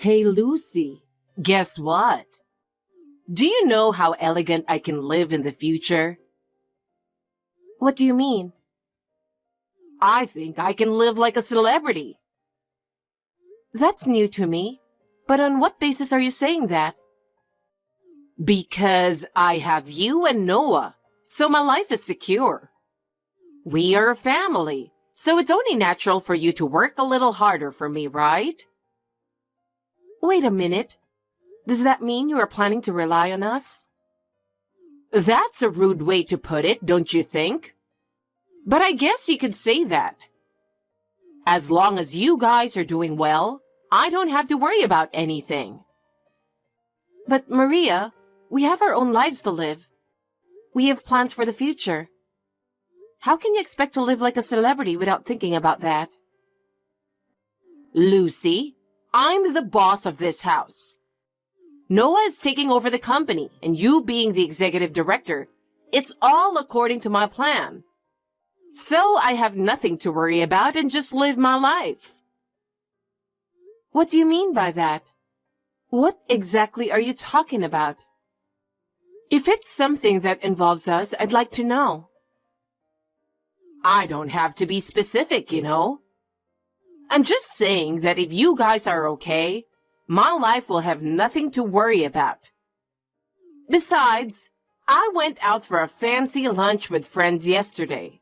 Hey, Lucy, guess what? Do you know how elegant I can live in the future? What do you mean? I think I can live like a celebrity. That's new to me. But on what basis are you saying that? Because I have you and Noah, so my life is secure. We are a family, so it's only natural for you to work a little harder for me, right? Wait a minute. Does that mean you are planning to rely on us? That's a rude way to put it, don't you think? But I guess you could say that. As long as you guys are doing well, I don't have to worry about anything. But Maria, we have our own lives to live. We have plans for the future. How can you expect to live like a celebrity without thinking about that? Lucy, I'm the boss of this house. Noah is taking over the company, and you being the executive director, it's all according to my plan. So I have nothing to worry about and just live my life. What do you mean by that? What exactly are you talking about? If it's something that involves us, I'd like to know. I don't have to be specific, you know. I'm just saying that if you guys are okay, my life will have nothing to worry about. Besides, I went out for a fancy lunch with friends yesterday.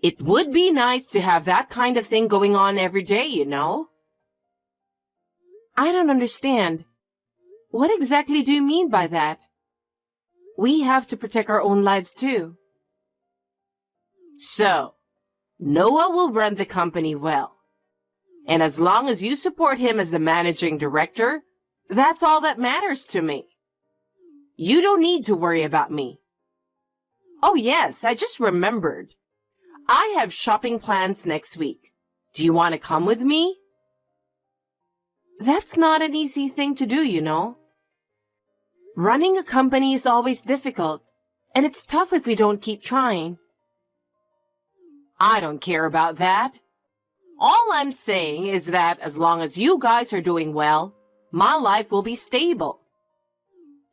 It would be nice to have that kind of thing going on every day, you know. I don't understand. What exactly do you mean by that? We have to protect our own lives too. So, Noah will run the company well. And as long as you support him as the managing director, that's all that matters to me. You don't need to worry about me. Oh yes, I just remembered. I have shopping plans next week. Do you want to come with me? That's not an easy thing to do, you know. Running a company is always difficult, and it's tough if we don't keep trying. I don't care about that. All I'm saying is that as long as you guys are doing well, my life will be stable.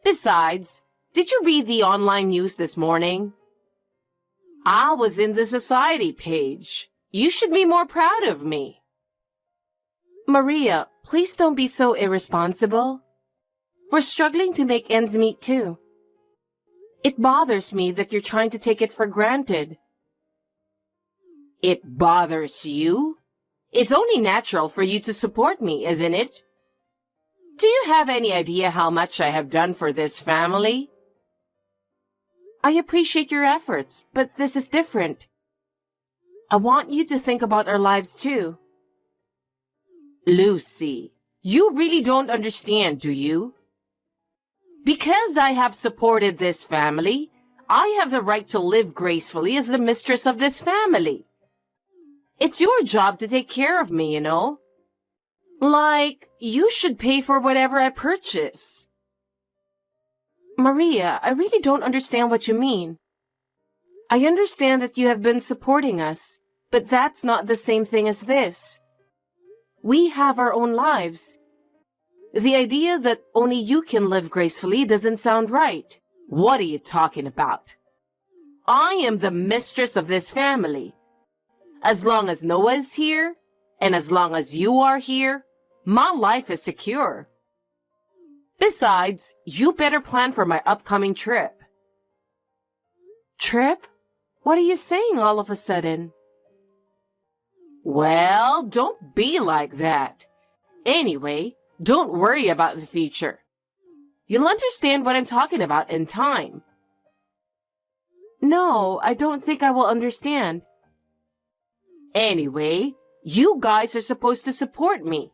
Besides, did you read the online news this morning? I was in the society page. You should be more proud of me. Maria, please don't be so irresponsible. We're struggling to make ends meet too. It bothers me that you're trying to take it for granted. It bothers you? It's only natural for you to support me, isn't it? Do you have any idea how much I have done for this family? I appreciate your efforts, but this is different. I want you to think about our lives too. Lucy, you really don't understand, do you? Because I have supported this family, I have the right to live gracefully as the mistress of this family. It's your job to take care of me, you know. Like, you should pay for whatever I purchase. Maria, I really don't understand what you mean. I understand that you have been supporting us, but that's not the same thing as this. We have our own lives. The idea that only you can live gracefully doesn't sound right. What are you talking about? I am the mistress of this family. As long as Noah is here, and as long as you are here, my life is secure. Besides, you better plan for my upcoming trip. Trip? What are you saying all of a sudden? Well, don't be like that. Anyway, don't worry about the future. You'll understand what I'm talking about in time. No, I don't think I will understand. Anyway, you guys are supposed to support me.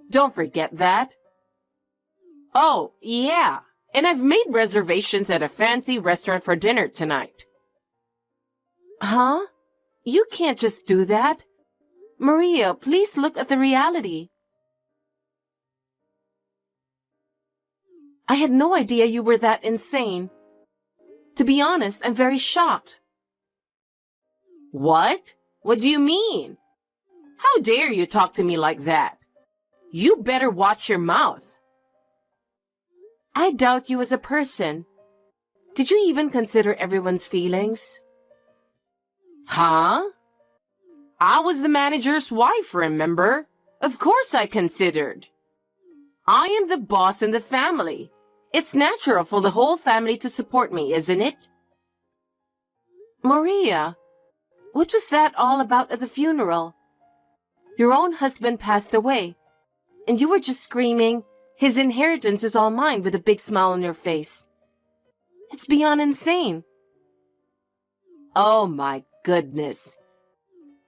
Don't forget that. Oh, yeah, and I've made reservations at a fancy restaurant for dinner tonight. Huh? You can't just do that. Maria, please look at the reality. I had no idea you were that insane. To be honest, I'm very shocked. What? What do you mean? How dare you talk to me like that? You better watch your mouth. I doubt you as a person. Did you even consider everyone's feelings? Huh? I was the manager's wife, remember? Of course I considered. I am the boss in the family. It's natural for the whole family to support me, isn't it? Maria, what was that all about at the funeral? Your own husband passed away, and you were just screaming, "His inheritance is all mine," with a big smile on your face. It's beyond insane. Oh my goodness.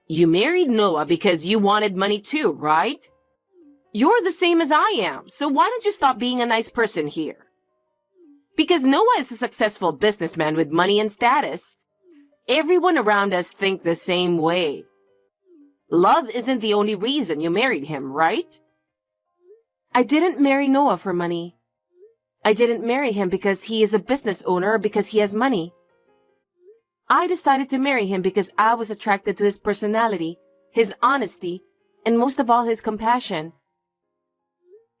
You married Noah because you wanted money too, right? You're the same as I am, so why don't you stop being a nice person here? Because Noah is a successful businessman with money and status. Everyone around us think the same way. Love isn't the only reason you married him, right? I didn't marry Noah for money. I didn't marry him because he is a business owner or because he has money. I decided to marry him because I was attracted to his personality, his honesty, and most of all his compassion.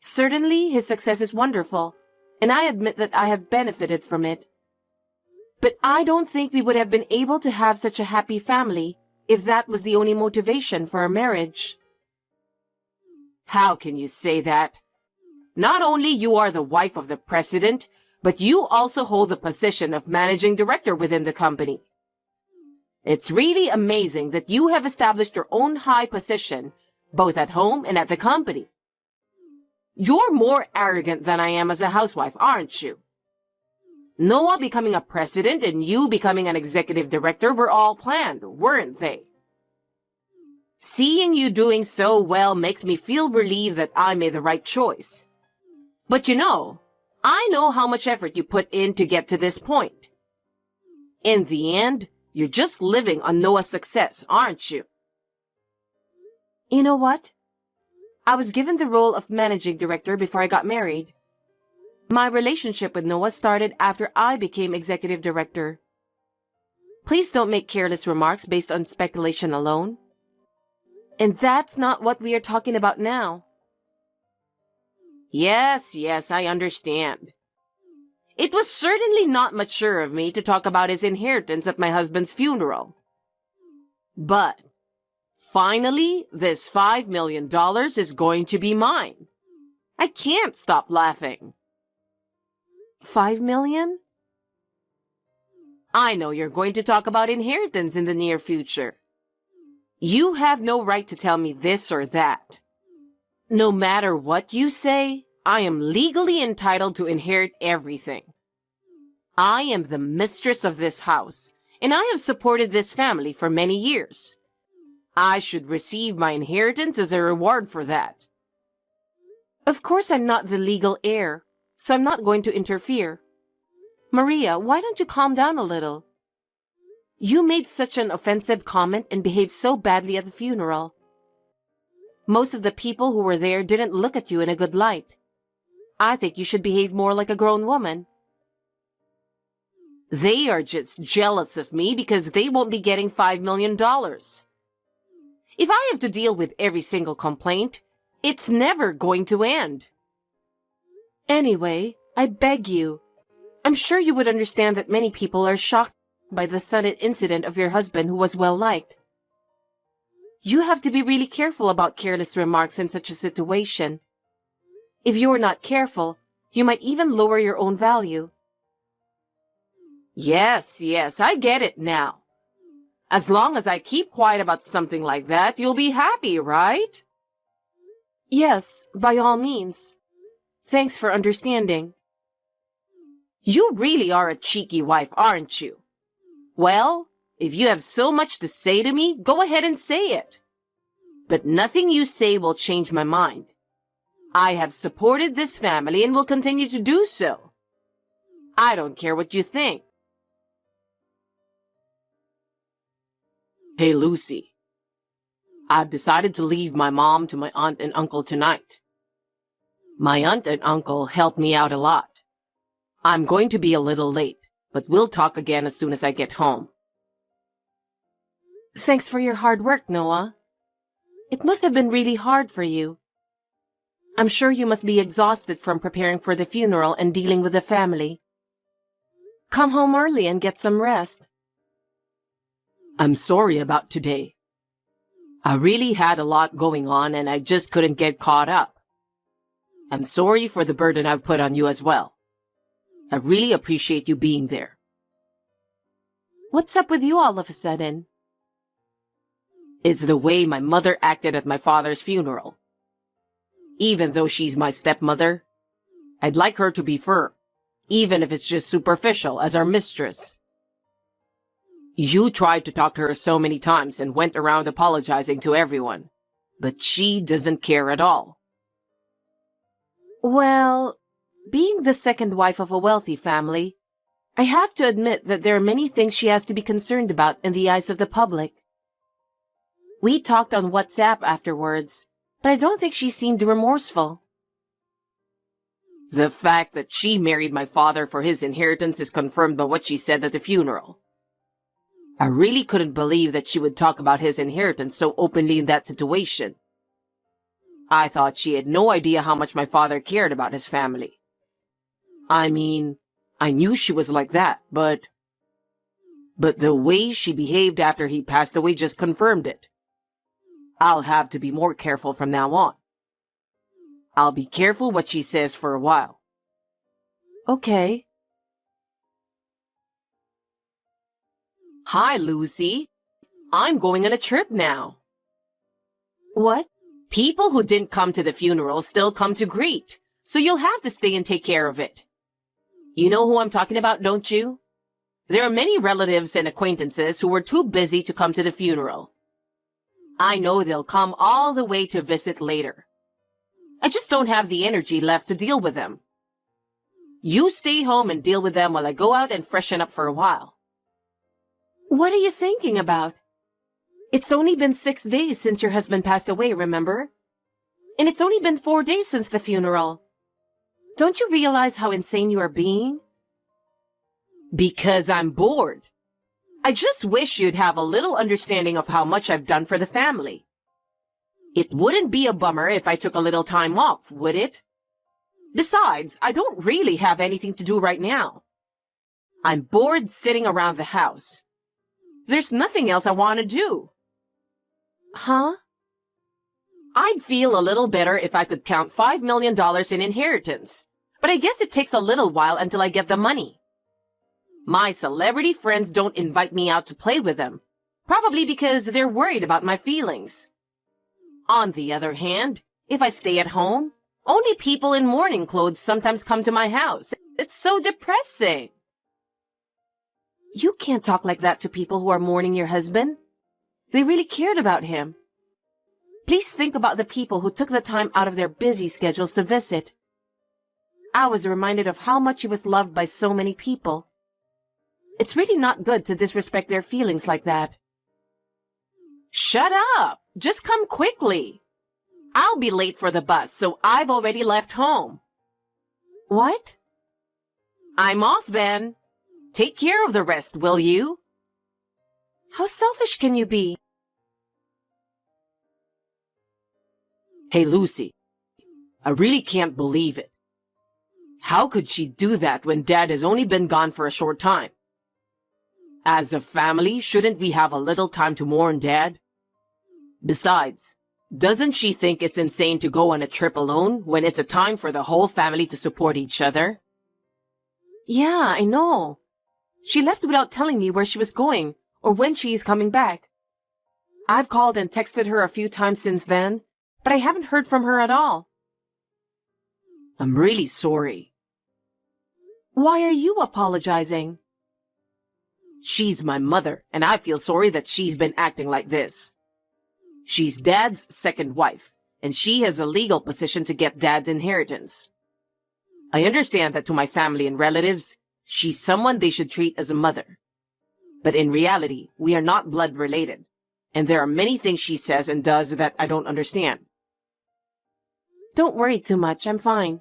Certainly, his success is wonderful, and I admit that I have benefited from it. But I don't think we would have been able to have such a happy family if that was the only motivation for our marriage. How can you say that? Not only you are the wife of the president, but you also hold the position of managing director within the company. It's really amazing that you have established your own high position, both at home and at the company. You're more arrogant than I am as a housewife, aren't you? Noah becoming a president and you becoming an executive director were all planned, weren't they? Seeing you doing so well makes me feel relieved that I made the right choice. But I know how much effort you put in to get to this point. In the end, you're just living on Noah's success, aren't you? You know what? I was given the role of managing director before I got married. My relationship with Noah started after I became executive director. Please don't make careless remarks based on speculation alone. And that's not what we are talking about now. Yes, I understand. It was certainly not mature of me to talk about his inheritance at my husband's funeral. But finally, this $5 million is going to be mine. I can't stop laughing. 5 million? I know you're going to talk about inheritance in the near future. You have no right to tell me this or that. No matter what you say, I am legally entitled to inherit everything. I am the mistress of this house, and I have supported this family for many years. I should receive my inheritance as a reward for that. Of course I'm not the legal heir, so I'm not going to interfere. Maria, why don't you calm down a little? You made such an offensive comment and behaved so badly at the funeral. Most of the people who were there didn't look at you in a good light. I think you should behave more like a grown woman. They are just jealous of me because they won't be getting $5 million. If I have to deal with every single complaint, it's never going to end. Anyway, I beg you. I'm sure you would understand that many people are shocked by the sudden incident of your husband who was well-liked. You have to be really careful about careless remarks in such a situation. If you are not careful, you might even lower your own value. Yes, I get it now. As long as I keep quiet about something like that, you'll be happy, right? Yes, by all means. Thanks for understanding. You really are a cheeky wife, aren't you? Well, if you have so much to say to me, go ahead and say it. But nothing you say will change my mind. I have supported this family and will continue to do so. I don't care what you think. Hey, Lucy. I've decided to leave my mom to my aunt and uncle tonight. My aunt and uncle helped me out a lot. I'm going to be a little late, but we'll talk again as soon as I get home. Thanks for your hard work, Noah. It must have been really hard for you. I'm sure you must be exhausted from preparing for the funeral and dealing with the family. Come home early and get some rest. I'm sorry about today. I really had a lot going on and I just couldn't get caught up. I'm sorry for the burden I've put on you as well. I really appreciate you being there. What's up with you all of a sudden? It's the way my mother acted at my father's funeral. Even though she's my stepmother, I'd like her to be firm, even if it's just superficial, as our mistress. You tried to talk to her so many times and went around apologizing to everyone, but she doesn't care at all. Well, being the second wife of a wealthy family, I have to admit that there are many things she has to be concerned about in the eyes of the public. We talked on WhatsApp afterwards, but I don't think she seemed remorseful. The fact that she married my father for his inheritance is confirmed by what she said at the funeral. I really couldn't believe that she would talk about his inheritance so openly in that situation. I thought she had no idea how much my father cared about his family. I mean, I knew she was like that, but the way she behaved after he passed away just confirmed it. I'll have to be more careful from now on. I'll be careful what she says for a while. Okay. Hi, Lucy. I'm going on a trip now. What? People who didn't come to the funeral still come to greet, so you'll have to stay and take care of it. You know who I'm talking about, don't you? There are many relatives and acquaintances who were too busy to come to the funeral. I know they'll come all the way to visit later. I just don't have the energy left to deal with them. You stay home and deal with them while I go out and freshen up for a while. What are you thinking about? It's only been 6 days since your husband passed away, remember? And it's only been 4 days since the funeral. Don't you realize how insane you are being? Because I'm bored. I just wish you'd have a little understanding of how much I've done for the family. It wouldn't be a bummer if I took a little time off, would it? Besides, I don't really have anything to do right now. I'm bored sitting around the house. There's nothing else I want to do. Huh? I'd feel a little better if I could count $5 million in inheritance, but I guess it takes a little while until I get the money. My celebrity friends don't invite me out to play with them, probably because they're worried about my feelings. On the other hand, if I stay at home, only people in mourning clothes sometimes come to my house. It's so depressing. You can't talk like that to people who are mourning your husband. They really cared about him. Please think about the people who took the time out of their busy schedules to visit. I was reminded of how much he was loved by so many people. It's really not good to disrespect their feelings like that. Shut up! Just come quickly. I'll be late for the bus, so I've already left home. What? I'm off then. Take care of the rest, will you? How selfish can you be? Hey, Lucy. I really can't believe it. How could she do that when Dad has only been gone for a short time? As a family, shouldn't we have a little time to mourn Dad? Besides, doesn't she think it's insane to go on a trip alone when it's a time for the whole family to support each other? Yeah, I know. She left without telling me where she was going or when she is coming back. I've called and texted her a few times since then, but I haven't heard from her at all. I'm really sorry. Why are you apologizing? She's my mother, and I feel sorry that she's been acting like this. She's Dad's second wife, and she has a legal position to get Dad's inheritance. I understand that to my family and relatives, she's someone they should treat as a mother. But in reality, we are not blood related, and there are many things she says and does that I don't understand. Don't worry too much, I'm fine.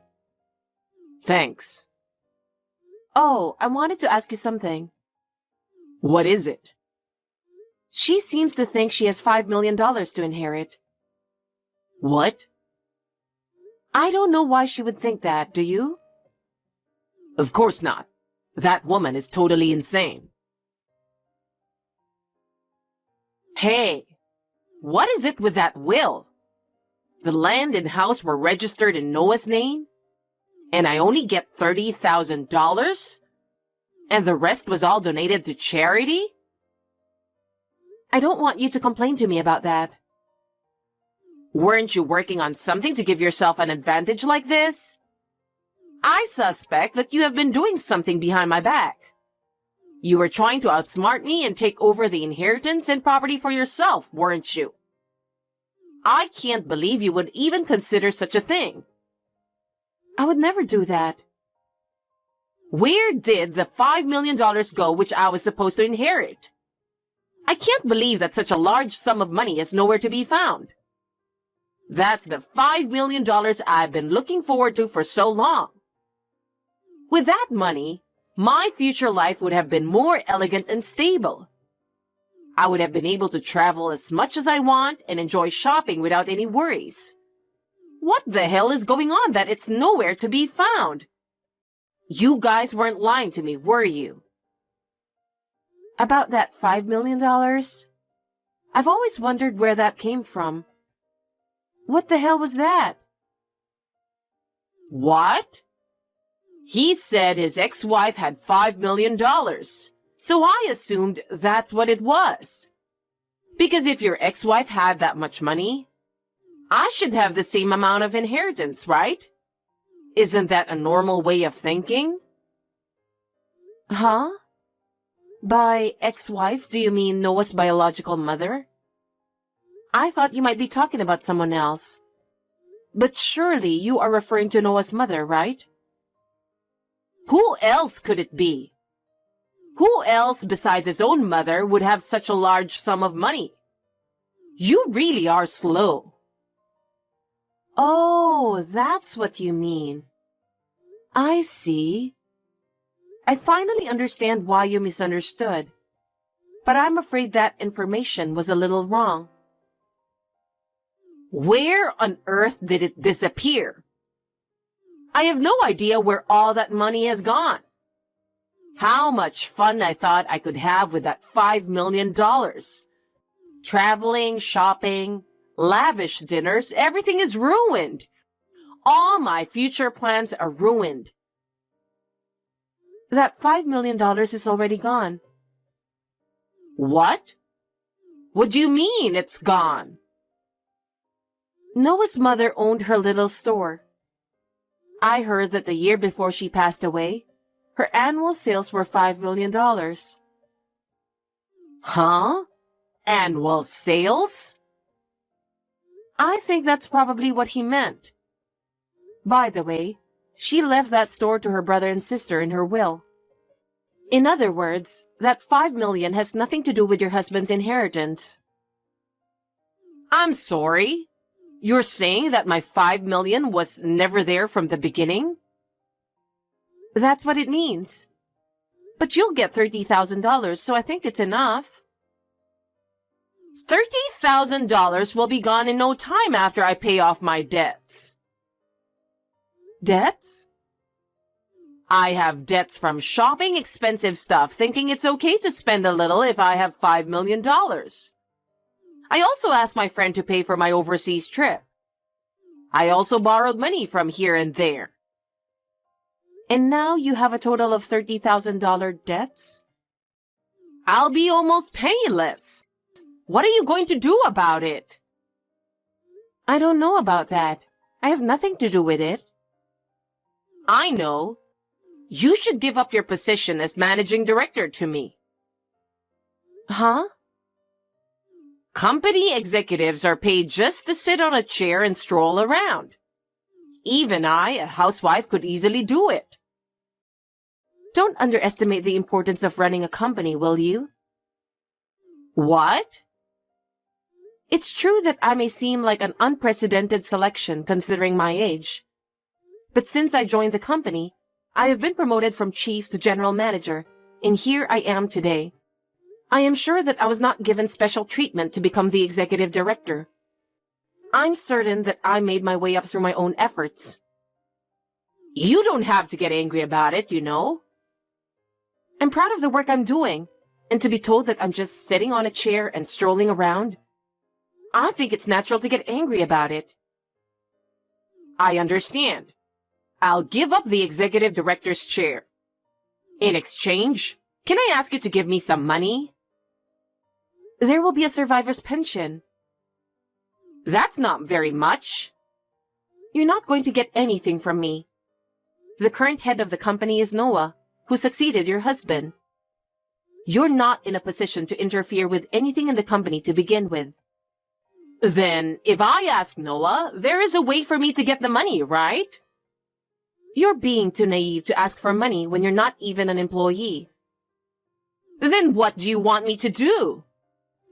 Thanks. Oh, I wanted to ask you something. What is it? She seems to think she has $5 million to inherit. What? I don't know why she would think that, do you? Of course not. That woman is totally insane. Hey, what is it with that will? The land and house were registered in Noah's name, and I only get $30,000? And the rest was all donated to charity? I don't want you to complain to me about that. Weren't you working on something to give yourself an advantage like this? I suspect that you have been doing something behind my back. You were trying to outsmart me and take over the inheritance and property for yourself, weren't you? I can't believe you would even consider such a thing. I would never do that. Where did the $5 million go which I was supposed to inherit? I can't believe that such a large sum of money is nowhere to be found. That's the $5 million I've been looking forward to for so long. With that money, my future life would have been more elegant and stable. I would have been able to travel as much as I want and enjoy shopping without any worries. What the hell is going on that it's nowhere to be found? You guys weren't lying to me, were you? About that $5 million? I've always wondered where that came from. What the hell was that? What? He said his ex-wife had $5 million, so I assumed that's what it was. Because if your ex-wife had that much money, I should have the same amount of inheritance, right? Isn't that a normal way of thinking? Huh? By ex-wife, do you mean Noah's biological mother? I thought you might be talking about someone else. But surely you are referring to Noah's mother, right? Who else could it be? Who else besides his own mother would have such a large sum of money? You really are slow. Oh, that's what you mean. I see. I finally understand why you misunderstood. But I'm afraid that information was a little wrong. Where on earth did it disappear? I have no idea where all that money has gone. How much fun I thought I could have with that $5 million. Traveling, shopping, lavish dinners, everything is ruined. All my future plans are ruined. That $5 million is already gone. What? What do you mean it's gone? Noah's mother owned her little store. I heard that the year before she passed away, her annual sales were $5 million. Huh? Annual sales? I think that's probably what he meant. By the way, she left that store to her brother and sister in her will. In other words, that $5 million has nothing to do with your husband's inheritance. I'm sorry. You're saying that my $5 million was never there from the beginning? That's what it means. But you'll get $30,000, so I think it's enough. $30,000 will be gone in no time after I pay off my debts. Debts? I have debts from shopping expensive stuff, thinking it's okay to spend a little if I have $5 million. I also asked my friend to pay for my overseas trip. I also borrowed money from here and there. And now you have a total of $30,000 debts? I'll be almost penniless. What are you going to do about it? I don't know about that. I have nothing to do with it. I know. You should give up your position as managing director to me. Huh? Company executives are paid just to sit on a chair and stroll around. Even I, a housewife, could easily do it. Don't underestimate the importance of running a company, will you? What? It's true that I may seem like an unprecedented selection considering my age. But since I joined the company, I have been promoted from chief to general manager, and here I am today. I am sure that I was not given special treatment to become the executive director. I'm certain that I made my way up through my own efforts. You don't have to get angry about it, you know. I'm proud of the work I'm doing, and to be told that I'm just sitting on a chair and strolling around, I think it's natural to get angry about it. I understand. I'll give up the executive director's chair. In exchange, can I ask you to give me some money? There will be a survivor's pension. That's not very much. You're not going to get anything from me. The current head of the company is Noah, who succeeded your husband. You're not in a position to interfere with anything in the company to begin with. Then, if I ask Noah, there is a way for me to get the money, right? You're being too naive to ask for money when you're not even an employee. Then what do you want me to do?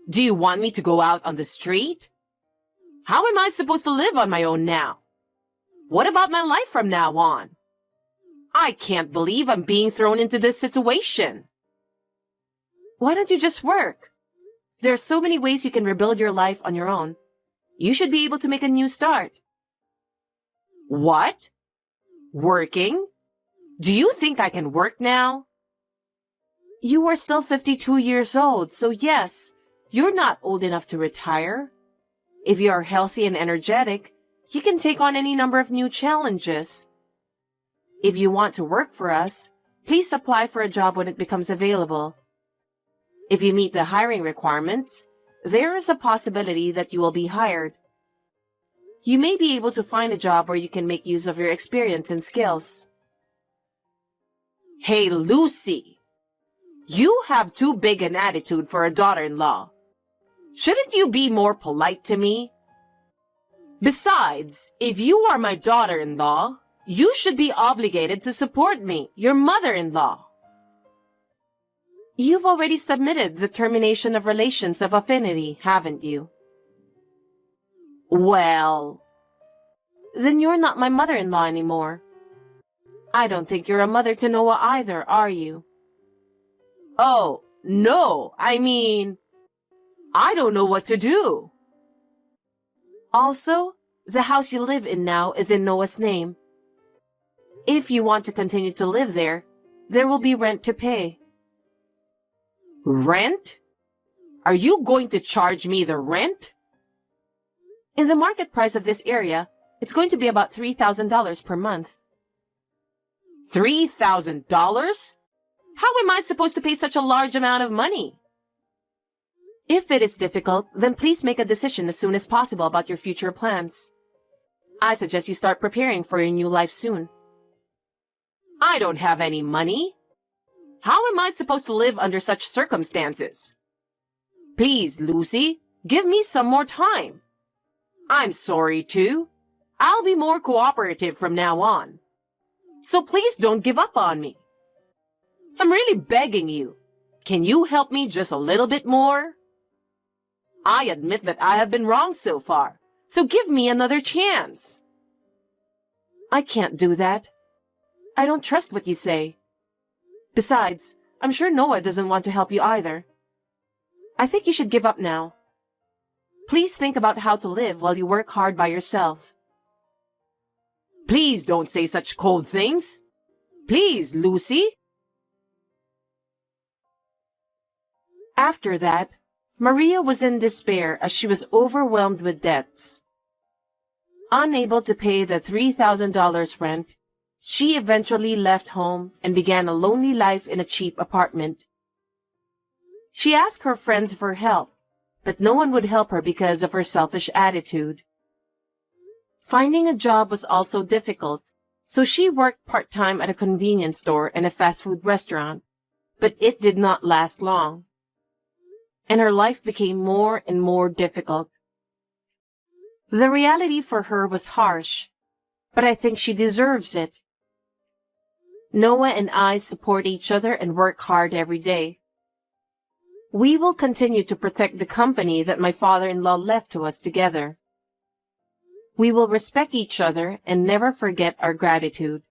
Do you want me to go out on the street? How am I supposed to live on my own now? What about my life from now on? I can't believe I'm being thrown into this situation. Why don't you just work? There are so many ways you can rebuild your life on your own. You should be able to make a new start. What? Working? Do you think I can work now? You are still 52 years old, so yes, you're not old enough to retire. If you are healthy and energetic, you can take on any number of new challenges. If you want to work for us, please apply for a job when it becomes available. If you meet the hiring requirements, there is a possibility that you will be hired. You may be able to find a job where you can make use of your experience and skills. Hey, Lucy, you have too big an attitude for a daughter-in-law. Shouldn't you be more polite to me? Besides, if you are my daughter-in-law, you should be obligated to support me, your mother-in-law. You've already submitted the termination of relations of affinity, haven't you? Well, then you're not my mother-in-law anymore. I don't think you're a mother to Noah either, are you? Oh, no, I mean, I don't know what to do. Also, the house you live in now is in Noah's name. If you want to continue to live there, there will be rent to pay. Rent? Are you going to charge me the rent? In the market price of this area, it's going to be about $3,000 per month. $3,000? How am I supposed to pay such a large amount of money? If it is difficult, then please make a decision as soon as possible about your future plans. I suggest you start preparing for your new life soon. I don't have any money. How am I supposed to live under such circumstances? Please, Lucy, give me some more time. I'm sorry, too. I'll be more cooperative from now on. So please don't give up on me. I'm really begging you. Can you help me just a little bit more? I admit that I have been wrong so far, so give me another chance. I can't do that. I don't trust what you say. Besides, I'm sure Noah doesn't want to help you either. I think you should give up now. Please think about how to live while you work hard by yourself. Please don't say such cold things. Please, Lucy. After that, Maria was in despair as she was overwhelmed with debts. Unable to pay the $3,000 rent, she eventually left home and began a lonely life in a cheap apartment. She asked her friends for help, but no one would help her because of her selfish attitude. Finding a job was also difficult, so she worked part-time at a convenience store and a fast food restaurant, but it did not last long, and her life became more and more difficult. The reality for her was harsh, but I think she deserves it. Noah and I support each other and work hard every day. We will continue to protect the company that my father-in-law left to us together. We will respect each other and never forget our gratitude.